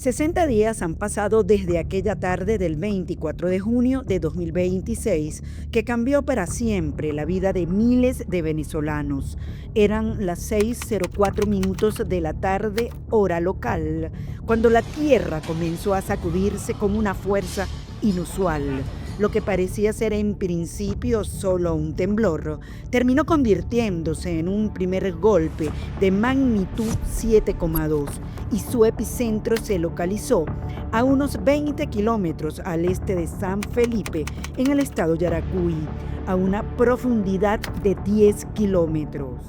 60 días han pasado desde aquella tarde del 24 de junio de 2026 que cambió para siempre la vida de miles de venezolanos. Eran las 6:04 minutos de la tarde, hora local, cuando la tierra comenzó a sacudirse con una fuerza inusual. Lo que parecía ser en principio solo un temblor, terminó convirtiéndose en un primer golpe de magnitud 7,2 y su epicentro se localizó a unos 20 kilómetros al este de San Felipe, en el estado Yaracuy, a una profundidad de 10 kilómetros.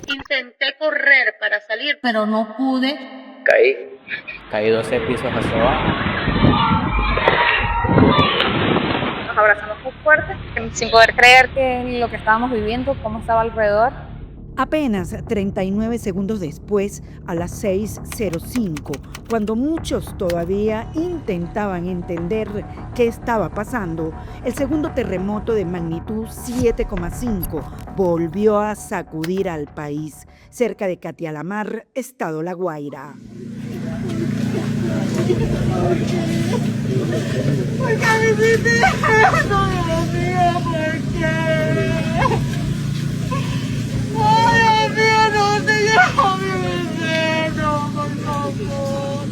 Intenté correr para salir, pero no pude. Caí 12 pisos hacia abajo. Nos abrazamos muy fuerte, sin poder creer que lo que estábamos viviendo, cómo estaba alrededor. Apenas 39 segundos después, a las 6:05, cuando muchos todavía intentaban entender qué estaba pasando, el segundo terremoto de magnitud 7,5 volvió a sacudir al país, cerca de Catialamar, estado La Guaira. ¿Por qué me hiciste esto, Dios mío? ¿Por qué? ¡Ay, Dios mío, no te llevo mi veneno, por favor!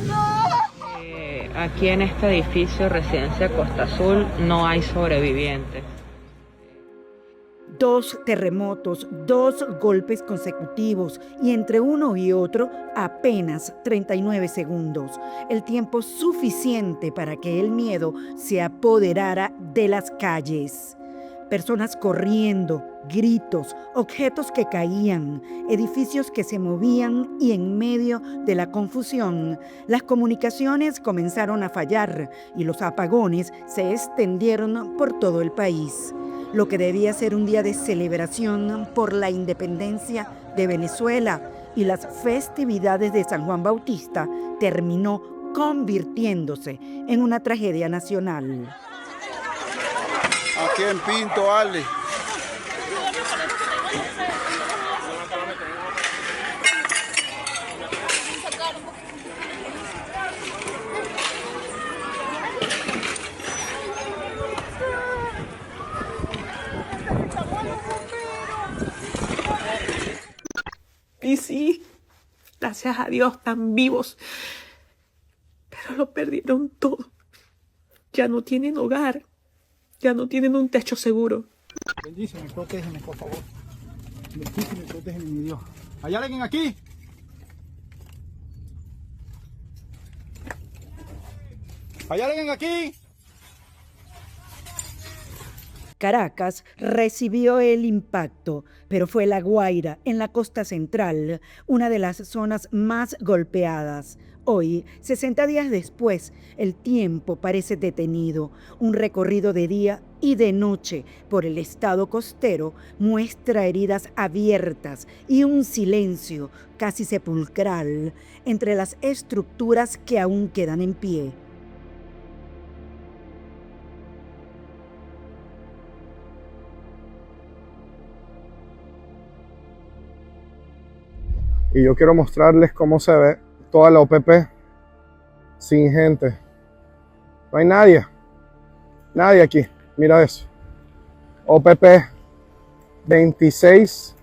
¡No! Aquí en este edificio, Residencia Costa Azul, no hay sobrevivientes. 2 terremotos, 2 golpes consecutivos y entre uno y otro apenas 39 segundos. El tiempo suficiente para que el miedo se apoderara de las calles. Personas corriendo, gritos, objetos que caían, edificios que se movían y en medio de la confusión, las comunicaciones comenzaron a fallar y los apagones se extendieron por todo el país. Lo que debía ser un día de celebración por la independencia de Venezuela y las festividades de San Juan Bautista terminó convirtiéndose en una tragedia nacional. Aquí en Pinto, Ale. Y sí, gracias a Dios están vivos, pero lo perdieron todo. Ya no tienen hogar, ya no tienen un techo seguro. Bendíceme, protégeme, por favor. Bendíceme, protégeme, mi Dios. ¿Hay alguien aquí? ¿Hay alguien aquí? Caracas recibió el impacto, pero fue La Guaira, en la costa central, una de las zonas más golpeadas. Hoy, 60 días después, el tiempo parece detenido. Un recorrido de día y de noche por el estado costero muestra heridas abiertas y un silencio casi sepulcral entre las estructuras que aún quedan en pie. Y yo quiero mostrarles cómo se ve toda la OPP sin gente. No hay nadie aquí. Mira eso. OPP 26,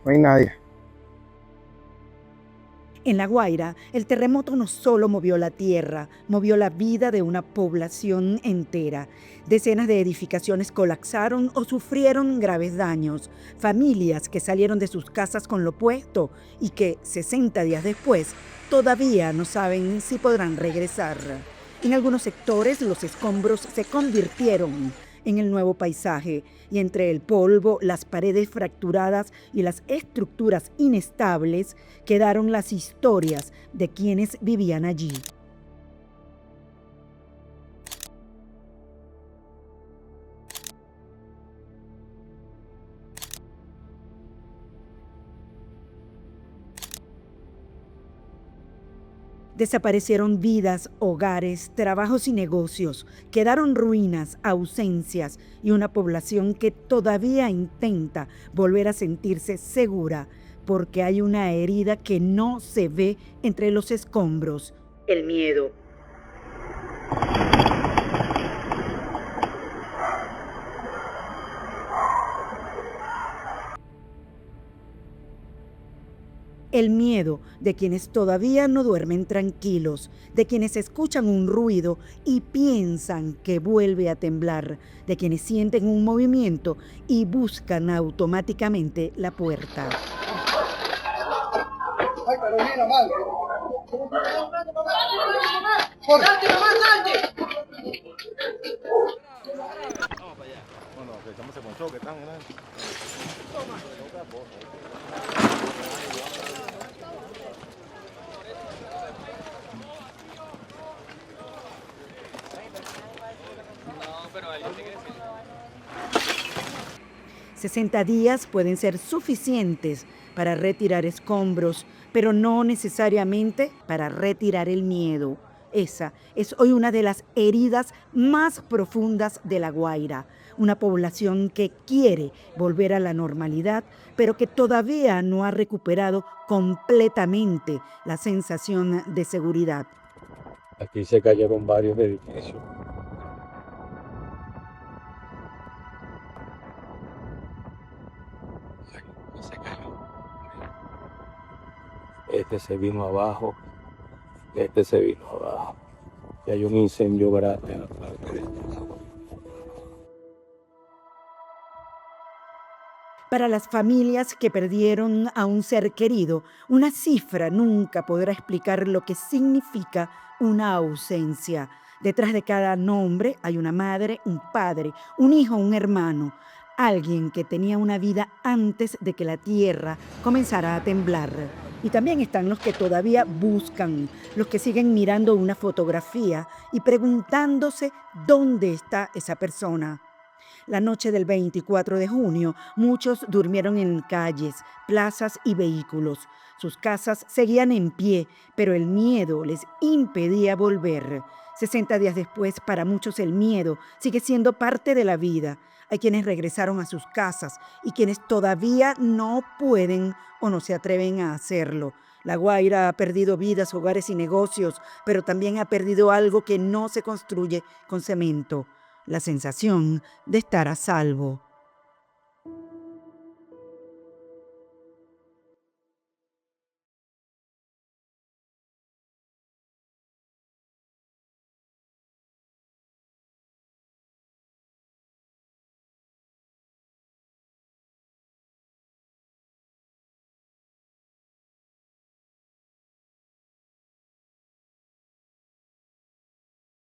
no hay nadie. En La Guaira, el terremoto no solo movió la tierra, movió la vida de una población entera. Decenas de edificaciones colapsaron o sufrieron graves daños. Familias que salieron de sus casas con lo puesto y que, 60 días después, todavía no saben si podrán regresar. En algunos sectores, los escombros se convirtieron en el nuevo paisaje y entre el polvo, las paredes fracturadas y las estructuras inestables quedaron las historias de quienes vivían allí. Desaparecieron vidas, hogares, trabajos y negocios. Quedaron ruinas, ausencias y una población que todavía intenta volver a sentirse segura porque hay una herida que no se ve entre los escombros: el miedo. El miedo de quienes todavía no duermen tranquilos, de quienes escuchan un ruido y piensan que vuelve a temblar, de quienes sienten un movimiento y buscan automáticamente la puerta. Ay, Carolina, mal. ¡Salte, mamá, salte! Bueno, que estamos en Moncho, que están, ¿no? No, pero ahí sí que 60 días pueden ser suficientes para retirar escombros, pero no necesariamente para retirar el miedo. Esa es hoy una de las heridas más profundas de La Guaira, una población que quiere volver a la normalidad, pero que todavía no ha recuperado completamente la sensación de seguridad. Aquí se cayeron varios edificios. Aquí se cayó. Este se vino abajo. Este se vino abajo. Y hay un incendio grande en la parte de este lado. Para las familias que perdieron a un ser querido, una cifra nunca podrá explicar lo que significa una ausencia. Detrás de cada nombre hay una madre, un padre, un hijo, un hermano, alguien que tenía una vida antes de que la tierra comenzara a temblar. Y también están los que todavía buscan, los que siguen mirando una fotografía y preguntándose dónde está esa persona. La noche del 24 de junio, muchos durmieron en calles, plazas y vehículos. Sus casas seguían en pie, pero el miedo les impedía volver. 60 días después, para muchos el miedo sigue siendo parte de la vida. Hay quienes regresaron a sus casas y quienes todavía no pueden o no se atreven a hacerlo. La Guaira ha perdido vidas, hogares y negocios, pero también ha perdido algo que no se construye con cemento: la sensación de estar a salvo.